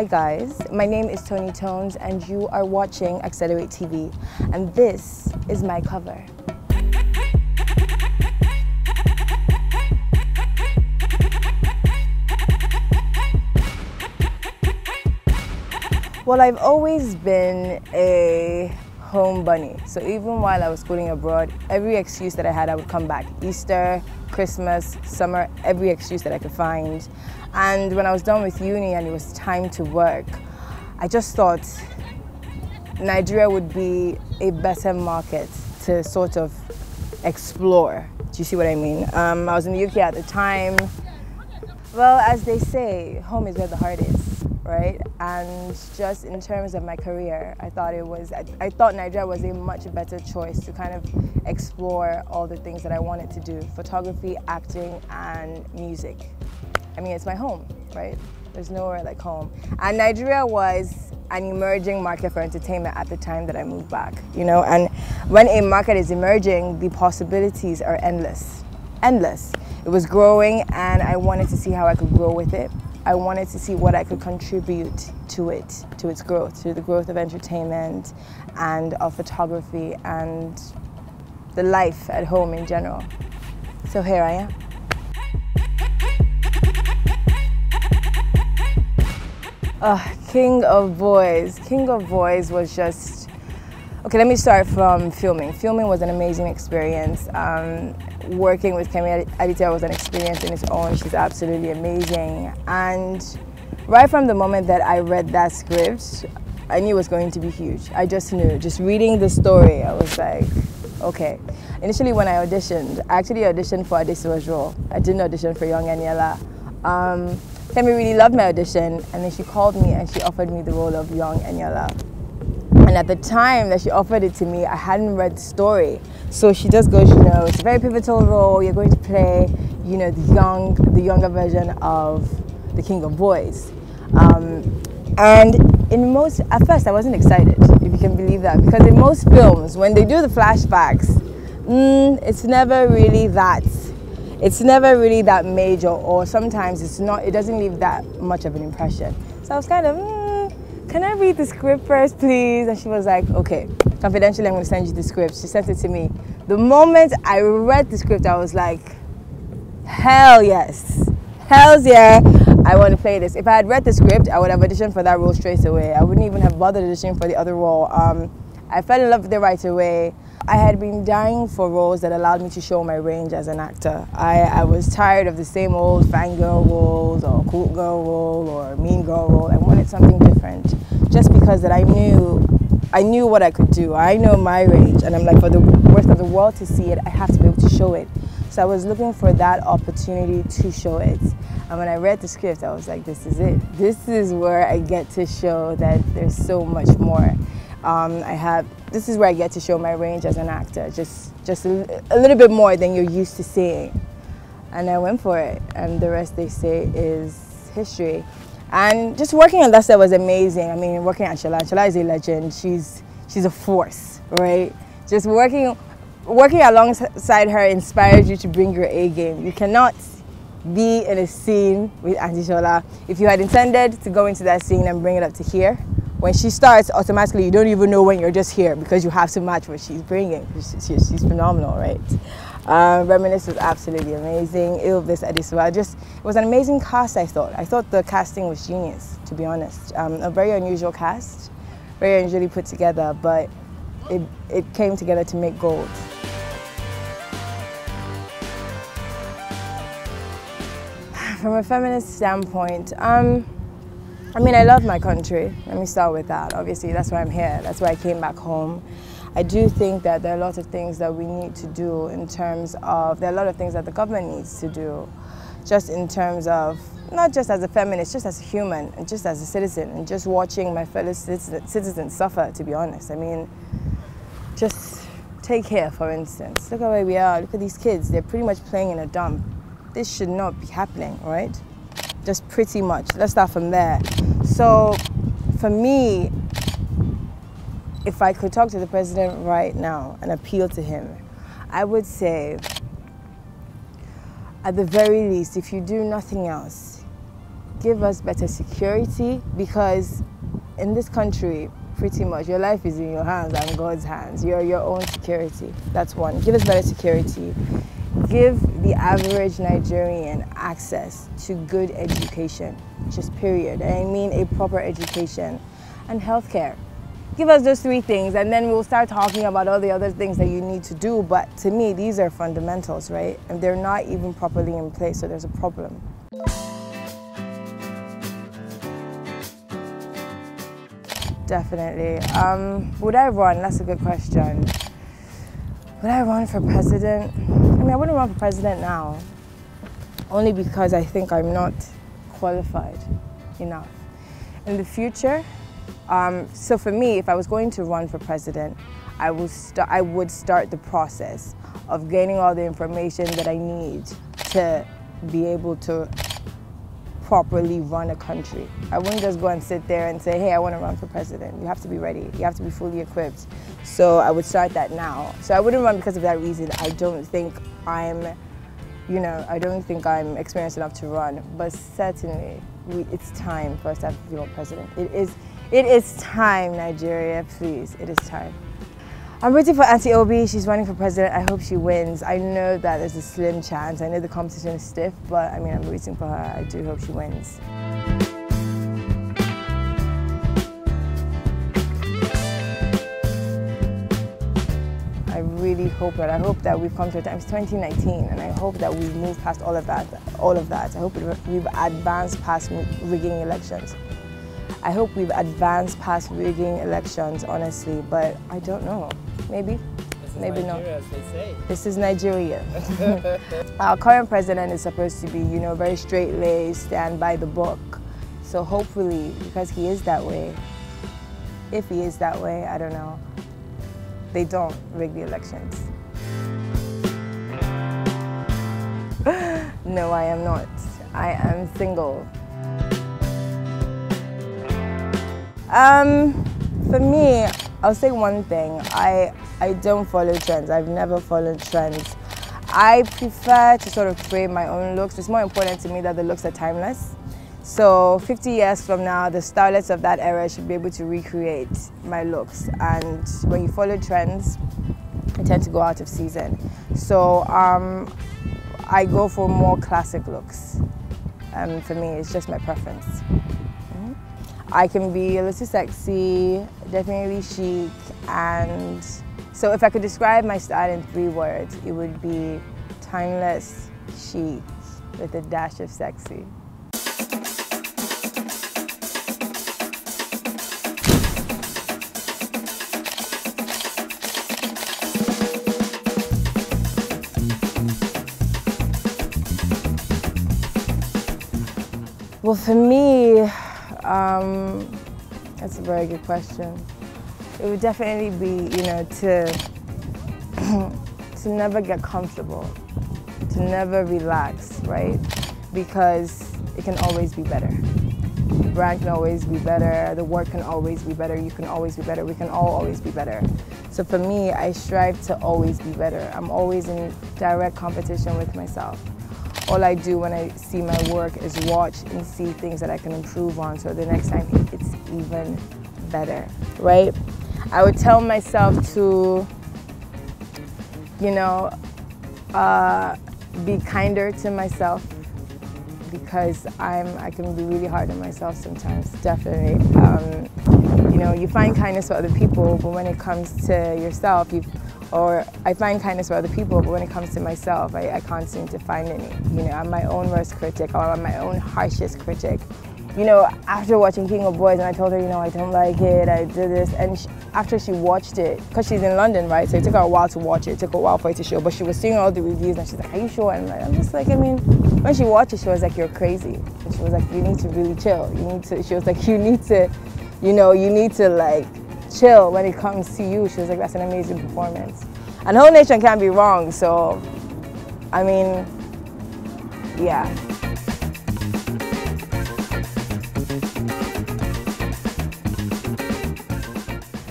Hi guys, my name is Toni Tones and you are watching Accelerate TV, and this is my cover. Well, I've always been a home bunny, so even while I was schooling abroad, every excuse that I had, I would come back. Easter, Christmas, summer, every excuse that I could find. And when I was done with uni and it was time to work, I just thought Nigeria would be a better market to sort of explore. Do you see what I mean? I was in the UK at the time. Well, as they say, home is where the heart is, right? And just in terms of my career, I thought Nigeria was a much better choice to kind of explore all the things that I wanted to do: photography, acting, and music. I mean, it's my home, right? There's nowhere like home. And Nigeria was an emerging market for entertainment at the time that I moved back, you know? And when a market is emerging, the possibilities are endless, endless. It was growing and I wanted to see how I could grow with it. I wanted to see what I could contribute to it, to its growth, to the growth of entertainment and of photography and the life at home in general. So here I am. King of Boys. King of Boys was just... Okay, let me start from filming. Filming was an amazing experience. Working with Gbemi Anthonia was an experience in its own. She's absolutely amazing. And right from the moment that I read that script, I knew it was going to be huge. I just knew. Just reading the story, I was like, okay. Initially when I auditioned, I actually auditioned for Adefuye's role. I didn't audition for Young Eniola. Gbemi really loved my audition, and then she called me and she offered me the role of Young Eniola. And at the time that she offered it to me, I hadn't read the story. So she just goes, you know, it's a very pivotal role. You're going to play, you know, the younger version of the King of Boys. And at first I wasn't excited, if you can believe that, because in most films, when they do the flashbacks, it's never really that major, or sometimes it doesn't leave that much of an impression. So I was kind of, can I read the script first, please? And she was like, okay, confidentially, I'm going to send you the script. She sent it to me. The moment I read the script, I was like, hell yes. Hell's yeah, I want to play this. If I had read the script, I would have auditioned for that role straight away. I wouldn't even have bothered auditioning for the other role. I fell in love with it right away. I had been dying for roles that allowed me to show my range as an actor. I was tired of the same old fangirl roles or cool girl role or mean girl role. I wanted something different, just because that I knew what I could do. I know my range, and I'm like, for the rest of the world to see it, I have to be able to show it. So I was looking for that opportunity to show it. And when I read the script, I was like, this is it. This is where I get to show that there's so much more. This is where I get to show my range as an actor, just a little bit more than you're used to seeing. And I went for it, and the rest, they say, is history. And just working on that set was amazing. I mean, working at Shola is a legend. She's a force, right? Just working alongside her inspires you to bring your A game. You cannot be in a scene with Auntie Shola if you had intended to go into that scene and bring it up to here. When she starts, automatically you don't even know when you're just here, because you have to match what she's bringing. She's phenomenal, right? Reminisce was absolutely amazing. Ilvis Adefuye, it was an amazing cast, I thought. I thought the casting was genius, to be honest. A very unusual cast, very unusually put together, but it came together to make gold. From a feminist standpoint, I mean, I love my country. Let me start with that. Obviously, that's why I'm here. That's why I came back home. I do think that there are a lot of things that we need to do in terms of, there are a lot of things that the government needs to do, just in terms of, not just as a feminist, just as a human, and just as a citizen, and just watching my fellow citizens suffer, to be honest. I mean, just take here, for instance. Look at where we are. Look at these kids. They're pretty much playing in a dump. This should not be happening, right? Just pretty much. Let's start from there. So, for me, if I could talk to the president right now and appeal to him, I would say, at the very least, if you do nothing else, give us better security, because in this country, pretty much your life is in your hands and God's hands. You're your own security. That's one. Give us better security. Give the average Nigerian access to good education, just period. And I mean a proper education, and healthcare. Give us those three things, and then we'll start talking about all the other things that you need to do. But to me, these are fundamentals, right? And they're not even properly in place, so there's a problem. Definitely. Would I run? That's a good question. Would I run for president? I mean, I wouldn't run for president now, only because I think I'm not qualified enough. In the future, so for me, if I was going to run for president, I would start the process of gaining all the information that I need to be able to properly run a country. I wouldn't just go and sit there and say, hey, I want to run for president. You have to be ready. You have to be fully equipped. So I would start that now. So I wouldn't run because of that reason. I don't think I'm experienced enough to run, but certainly it's time for us to have a female president. It is time, Nigeria, please, it is time. I'm rooting for Auntie Obi. She's running for president. I hope she wins. I know that there's a slim chance. I know the competition is stiff, but I mean, I'm rooting for her. I do hope she wins. I really hope that. I hope that we've come to a time. It's 2019, and I hope that we've moved past all of that. I hope we've advanced past rigging elections. I hope we've advanced past rigging elections, honestly, but I don't know. Maybe, maybe not. As they say. This is Nigeria. Our current president is supposed to be, very straight-laced, stand by the book. So hopefully, because he is that way, if he is that way, I don't know, they don't rig the elections. No, I am not. I am single. For me, I'll say one thing. I don't follow trends. I've never followed trends. I prefer to sort of create my own looks. It's more important to me that the looks are timeless. So 50 years from now, the stylists of that era should be able to recreate my looks. And when you follow trends, they tend to go out of season. So I go for more classic looks. For me, it's just my preference. I can be a little sexy, definitely chic, and so if I could describe my style in 3 words, it would be timeless, chic, with a dash of sexy. Well, for me, that's a very good question. It would definitely be, to never get comfortable, to never relax, right? Because it can always be better. The brand can always be better, the work can always be better, you can always be better, we can all always be better. So for me, I strive to always be better. I'm always in direct competition with myself. All I do when I see my work is watch and see things that I can improve on, so the next time it's even better, right? I would tell myself to, be kinder to myself, because I can be really hard on myself sometimes, definitely. You find kindness for other people, but when it comes to yourself, I find kindness for other people, but when it comes to myself, I can't seem to find any. I'm my own worst critic, or I'm my own harshest critic. After watching King of Boys, and I told her, I don't like it, I did this, and after she watched it, because she's in London, right, so it took her a while to watch it, took a while for it to show, but she was seeing all the reviews, and she's like, are you sure? And I'm just like, when she watched it, she was like, you're crazy. And she was like, you need to really chill. She was like, you need to like chill when it comes to you. She was like, that's an amazing performance. And the whole nation can't be wrong, so, yeah.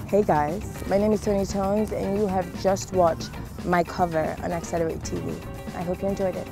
Hey guys, my name is Toni Tones, and you have just watched my cover on Accelerate TV. I hope you enjoyed it.